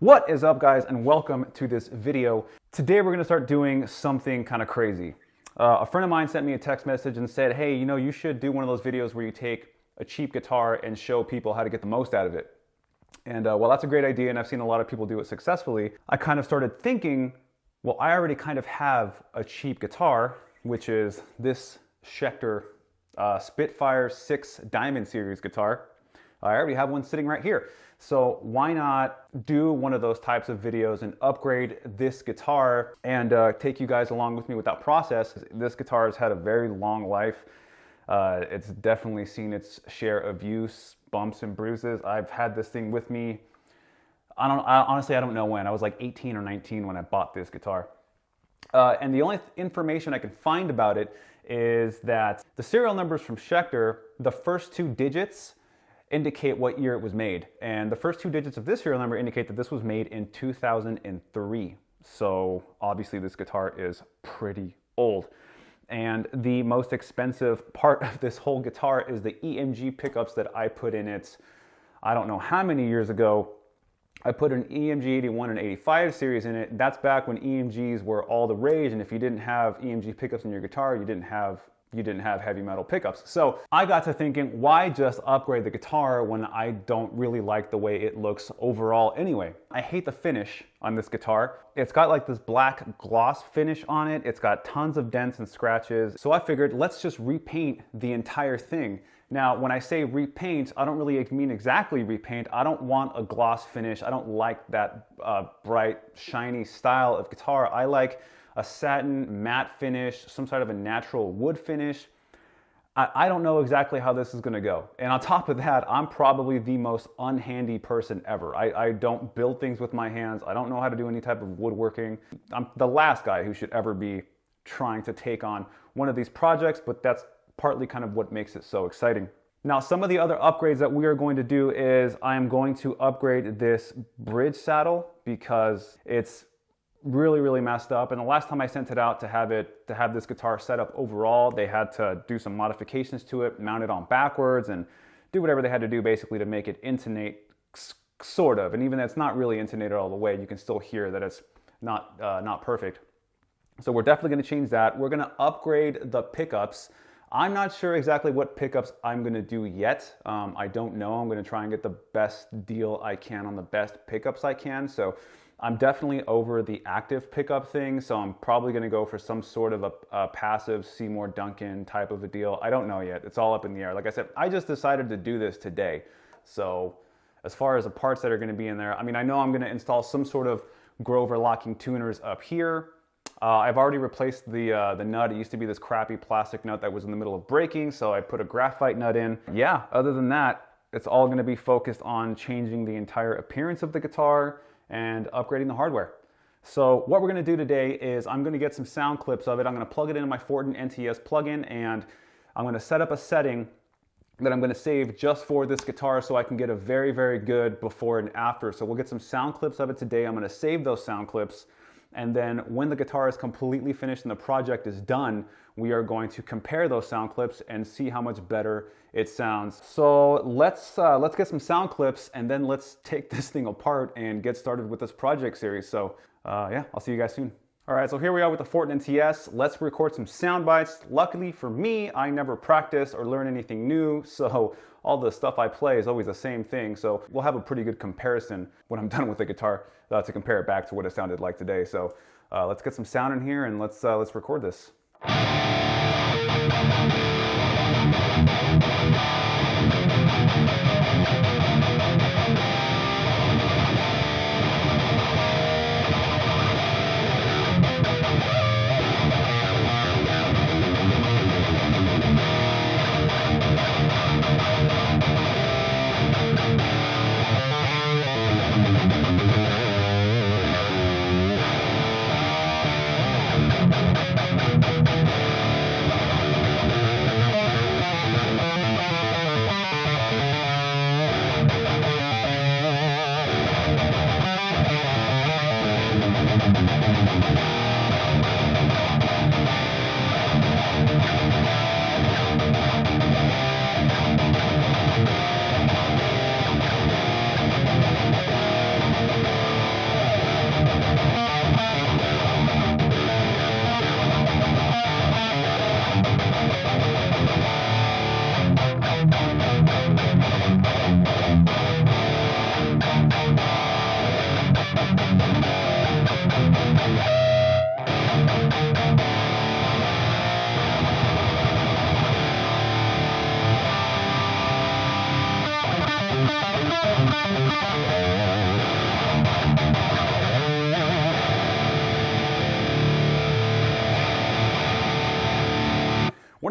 What is up, guys, and welcome to this video. Today we're going to start doing something kind of crazy. A friend of mine sent me a text message and said, hey, you know, you should do one of those videos where you take a cheap guitar and show people how to get the most out of it. And well, that's a great idea, and I've seen a lot of people do it successfully. I kind of started thinking, well, I already kind of have a cheap guitar, which is this Schecter Spitfire 6 Diamond Series guitar. I already have one sitting right here. So why not do one of those types of videos and upgrade this guitar and take you guys along with me with that process. This guitar has had a very long life. It's definitely seen its share of use, bumps and bruises. I've had this thing with me, honestly, I don't know when. I was like 18 or 19 when I bought this guitar. And the only information I can find about it is that the serial numbers from Schecter, the first two digits indicate what year it was made. And the first two digits of this serial number indicate that this was made in 2003. So obviously this guitar is pretty old. And the most expensive part of this whole guitar is the EMG pickups that I put in it, I don't know how many years ago. I put an EMG 81 and 85 series in it. That's back when EMGs were all the rage, and if you didn't have EMG pickups in your guitar, you didn't have heavy metal pickups. So I got to thinking, why just upgrade the guitar when I don't really like the way it looks overall anyway? I hate the finish on this guitar. It's got like this black gloss finish on it. It's got tons of dents and scratches. So I figured, let's just repaint the entire thing. Now, when I say repaint, I don't really mean exactly repaint. I don't want a gloss finish. I don't like that bright, shiny style of guitar. I like a satin matte finish, some sort of a natural wood finish. I don't know exactly how this is gonna go. And on top of that, I'm probably the most unhandy person ever. I don't build things with my hands. I don't know how to do any type of woodworking. I'm the last guy who should ever be trying to take on one of these projects, but that's partly kind of what makes it so exciting. Now, some of the other upgrades that we are going to do is I am going to upgrade this bridge saddle because it's really messed up. And the last time I sent it out to have this guitar set up overall, they had to do some modifications to it, mount it on backwards, and do whatever they had to do basically to make it intonate, sort of. And even though it's not really intonated all the way, you can still hear that it's not perfect. So we're definitely going to change that. We're going to upgrade the pickups. I'm not sure exactly what pickups I'm going to do yet. I don't know. I'm going to try and get the best deal I can on the best pickups I can. So I'm definitely over the active pickup thing, so I'm probably going to go for some sort of a passive Seymour Duncan type of a deal. I don't know yet. It's all up in the air. Like I said, I just decided to do this today. So as far as the parts that are going to be in there, I mean, I know I'm going to install some sort of Grover locking tuners up here. I've already replaced the nut. It used to be this crappy plastic nut that was in the middle of breaking, so I put a graphite nut in. Yeah, other than that, it's all going to be focused on changing the entire appearance of the guitar and upgrading the hardware. So what we're going to do today is I'm going to get some sound clips of it. I'm going to plug it into my Fortin NTS plugin, and I'm going to set up a setting that I'm going to save just for this guitar so I can get a very good before and after. So we'll get some sound clips of it today. I'm going to save those sound clips, and then when the guitar is completely finished and the project is done, we are going to compare those sound clips and see how much better it sounds. So let's get some sound clips, and then let's take this thing apart and get started with this project series. So yeah, I'll see you guys soon. All right, so here we are with the Fortin NTS. Let's record some sound bites. Luckily for me, I never practice or learn anything new, so all the stuff I play is always the same thing. So we'll have a pretty good comparison when I'm done with the guitar to compare it back to what it sounded like today. So let's get some sound in here and let's record this.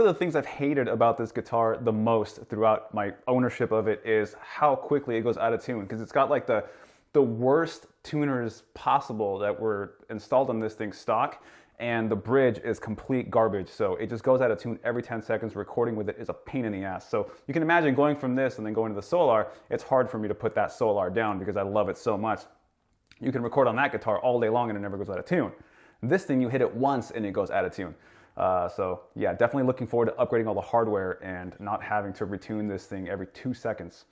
of the things I've hated about this guitar the most throughout my ownership of it is how quickly it goes out of tune, because it's got like the worst tuners possible that were installed on this thing stock, and the bridge is complete garbage. So it just goes out of tune every 10 seconds. Recording with it is a pain in the ass. So you can imagine going from this and then going to the Solar, it's hard for me to put that Solar down because I love it so much. You can record on that guitar all day long and it never goes out of tune. This thing, you hit it once and it goes out of tune. So yeah, definitely looking forward to upgrading all the hardware and not having to retune this thing every 2 seconds.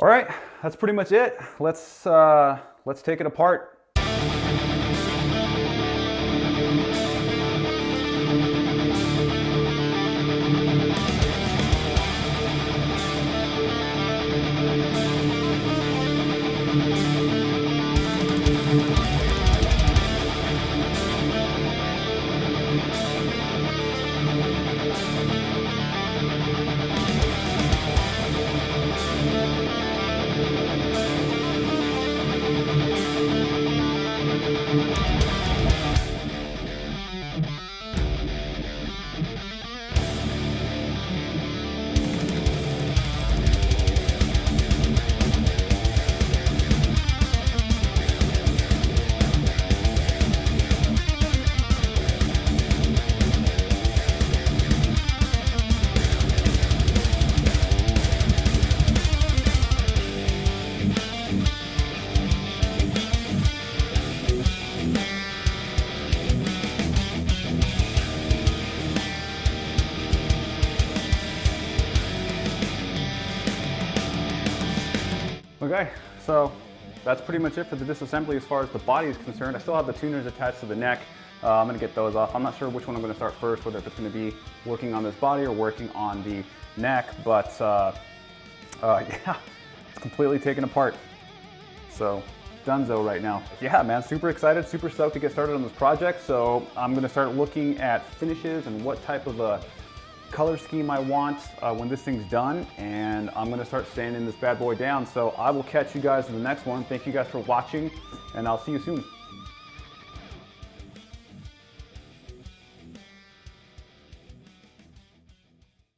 All right, that's pretty much it. Let's take it apart. Okay, so that's pretty much it for the disassembly as far as the body is concerned. I still have the tuners attached to the neck. I'm gonna get those off. I'm not sure which one I'm gonna start first, whether if it's gonna be working on this body or working on the neck, but yeah, it's completely taken apart. So, donezo right now. Yeah, man, super excited, super stoked to get started on this project. So I'm gonna start looking at finishes and what type of a color scheme I want when this thing's done, and I'm gonna start sanding this bad boy down. So I will catch you guys in the next one. Thank you guys for watching, and I'll see you soon.